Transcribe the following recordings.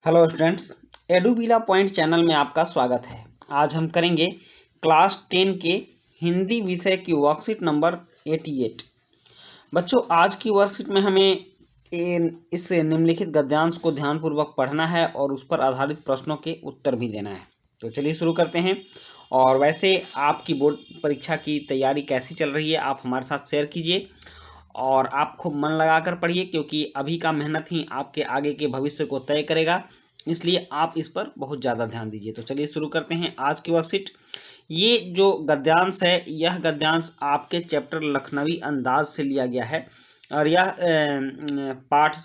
Hello students, एडुविला point channel में आपका स्वागत है। आज हम करेंगे क्लास 10 के हिंदी विषय की वर्कशीट नंबर 88। बच्चों, आज की वर्कशीट में हमें इस निम्नलिखित गद्यांश को ध्यानपूर्वक पढ़ना है और उस पर आधारित प्रश्नों के उत्तर भी देना है। तो चलिए शुरू करते हैं। और वैसे आपकी बोर्ड परीक्षा की तैयारी कैसी चल रही है, आप हमारे साथ शेयर कीजिए और आप खूब मन लगाकर पढ़िए, क्योंकि अभी का मेहनत ही आपके आगे के भविष्य को तय करेगा। इसलिए आप इस पर बहुत ज़्यादा ध्यान दीजिए। तो चलिए शुरू करते हैं आज की वर्कशीट। ये जो गद्यांश है, यह गद्यांश आपके चैप्टर लखनवी अंदाज से लिया गया है और यह पाठ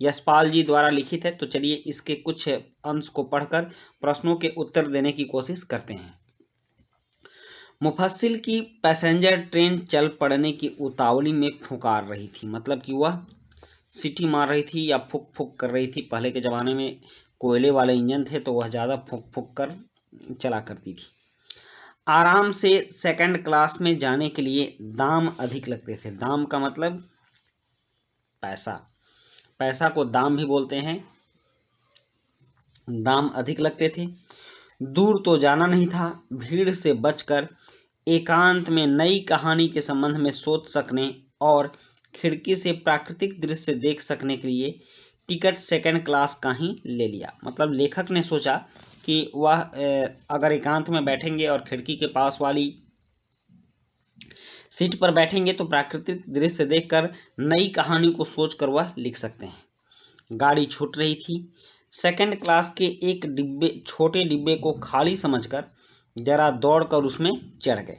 यशपाल जी द्वारा लिखित है। तो चलिए इसके कुछ अंश को पढ़कर प्रश्नों के उत्तर देने की कोशिश करते हैं। मुफस्सिल की पैसेंजर ट्रेन चल पड़ने की उतावली में फुकार रही थी, मतलब कि वह सीटी मार रही थी या फुक फुक कर रही थी। पहले के ज़माने में कोयले वाले इंजन थे तो वह ज़्यादा फुक फुक कर चला करती थी। आराम से सेकंड क्लास में जाने के लिए दाम अधिक लगते थे। दाम का मतलब पैसा, पैसा को दाम भी बोलते हैं। दाम अधिक लगते थे। दूर तो जाना नहीं था, भीड़ से बचकर एकांत में नई कहानी के संबंध में सोच सकने और खिड़की से प्राकृतिक दृश्य देख सकने के लिए टिकट सेकंड क्लास का ही ले लिया। मतलब लेखक ने सोचा कि वह अगर एकांत में बैठेंगे और खिड़की के पास वाली सीट पर बैठेंगे तो प्राकृतिक दृश्य देखकर नई कहानी को सोचकर वह लिख सकते हैं। गाड़ी छूट रही थी। सेकंड क्लास के एक छोटे डिब्बे को खाली समझकर जरा दौड़कर उसमें चढ़ गए।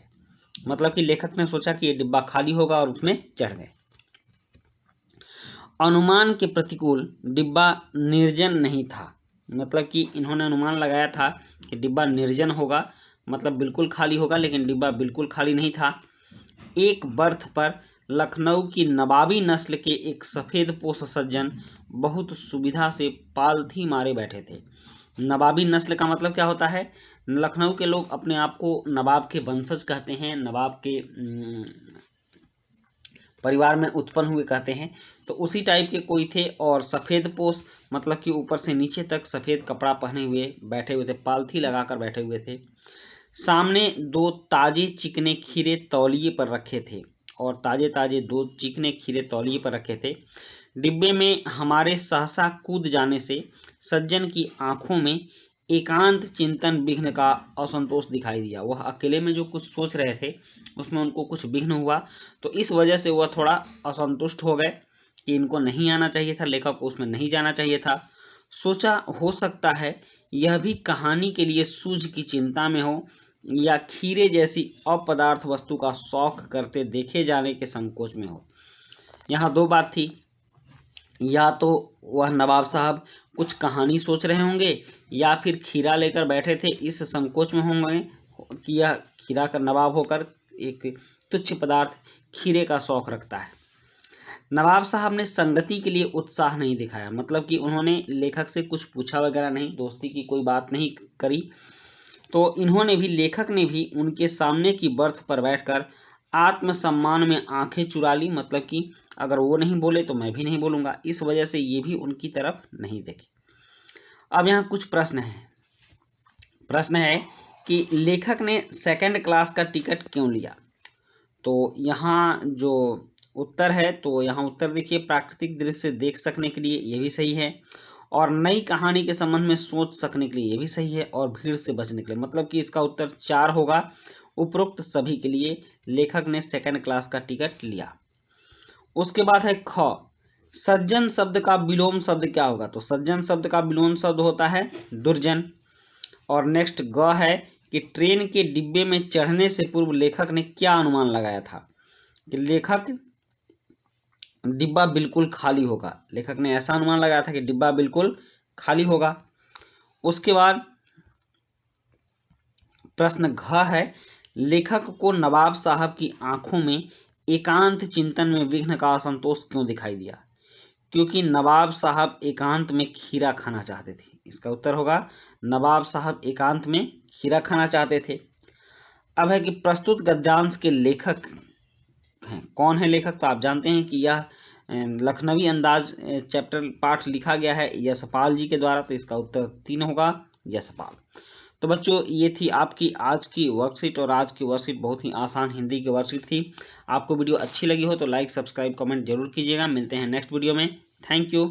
मतलब कि लेखक ने सोचा कि ये डिब्बा खाली होगा और उसमें चढ़ गए। अनुमान के प्रतिकूल डिब्बा निर्जन नहीं था। मतलब कि इन्होंने अनुमान लगाया था कि डिब्बा निर्जन होगा, मतलब बिल्कुल खाली होगा, लेकिन डिब्बा बिल्कुल खाली नहीं था। एक बर्थ पर लखनऊ की नवाबी नस्ल के एक सफ़ेद पोश सज्जन बहुत सुविधा से पालथी मारे बैठे थे। नवाबी नस्ल का मतलब क्या होता है? लखनऊ के लोग अपने आप को नवाब के वंशज कहते हैं, नवाब के परिवार में उत्पन्न हुए कहते हैं। तो उसी टाइप के कोई थे और सफ़ेद पोश मतलब कि ऊपर से नीचे तक सफ़ेद कपड़ा पहने हुए बैठे हुए थे, पालथी लगाकर बैठे हुए थे। सामने दो ताजे चिकने खीरे तौलिए पर रखे थे और ताजे ताजे दो चिकने खीरे तौलिए पर रखे थे। डिब्बे में हमारे सहसा कूद जाने से सज्जन की आंखों में एकांत चिंतन विघ्न का असंतोष दिखाई दिया। वह अकेले में जो कुछ सोच रहे थे उसमें उनको कुछ विघ्न हुआ, तो इस वजह से वह थोड़ा असंतुष्ट हो गए कि इनको नहीं आना चाहिए था, लेखक को उसमें नहीं जाना चाहिए था। सोचा हो सकता है यह भी कहानी के लिए सूझ की चिंता में हो या खीरे जैसी अपदार्थ वस्तु का शौक करते देखे जाने के संकोच में हो। यहाँ दो बात थी, या तो वह नवाब साहब कुछ कहानी सोच रहे होंगे या फिर खीरा लेकर बैठे थे इस संकोच में होंगे कि यह खीरा का नवाब होकर एक तुच्छ पदार्थ खीरे का शौक रखता है। नवाब साहब ने संगति के लिए उत्साह नहीं दिखाया, मतलब कि उन्होंने लेखक से कुछ पूछा वगैरह नहीं, दोस्ती की कोई बात नहीं करी। तो इन्होंने भी, लेखक ने भी उनके सामने की बर्थ पर बैठकर आत्मसम्मान में आंखें चुरा ली। मतलब कि अगर वो नहीं बोले तो मैं भी नहीं बोलूँगा, इस वजह से ये भी उनकी तरफ नहीं देखे। अब यहाँ कुछ प्रश्न हैं। प्रश्न है कि लेखक ने सेकंड क्लास का टिकट क्यों लिया? तो यहाँ जो उत्तर है, तो यहाँ उत्तर देखिए, प्राकृतिक दृश्य देख सकने के लिए, ये भी सही है, और नई कहानी के संबंध में सोच सकने के लिए, ये भी सही है, और भीड़ से बचने के लिए, मतलब कि इसका उत्तर 4 होगा। उपरोक्त सभी के लिए लेखक ने सेकंड क्लास का टिकट लिया। उसके बाद है ख, सज्जन शब्द का विलोम शब्द क्या होगा? तो सज्जन शब्द का विलोम शब्द होता है दुर्जन। और नेक्स्ट ग है कि ट्रेन के डिब्बे में चढ़ने से पूर्व लेखक ने क्या अनुमान लगाया था? कि लेखक डिब्बा बिल्कुल खाली होगा। लेखक ने ऐसा अनुमान लगाया था कि डिब्बा बिल्कुल खाली होगा। उसके बाद प्रश्न घ है, लेखक को नवाब साहब की आंखों में एकांत चिंतन में विघ्न का असंतोष क्यों दिखाई दिया? क्योंकि नवाब साहब एकांत में खीरा खाना चाहते थे। इसका उत्तर होगा नवाब साहब एकांत में खीरा खाना चाहते थे। अब है कि प्रस्तुत गद्यांश के लेखक हैं। कौन है लेखक? तो आप जानते हैं कि यह लखनवी अंदाज चैप्टर पाठ लिखा गया है यशपाल जी के द्वारा, तो इसका उत्तर 3 होगा यशपाल। तो बच्चों ये थी आपकी आज की वर्कशीट, और आज की वर्कशीट बहुत ही आसान हिंदी की वर्कशीट थी। आपको वीडियो अच्छी लगी हो तो लाइक, सब्सक्राइब, कमेंट जरूर कीजिएगा। मिलते हैं नेक्स्ट वीडियो में। Thank you.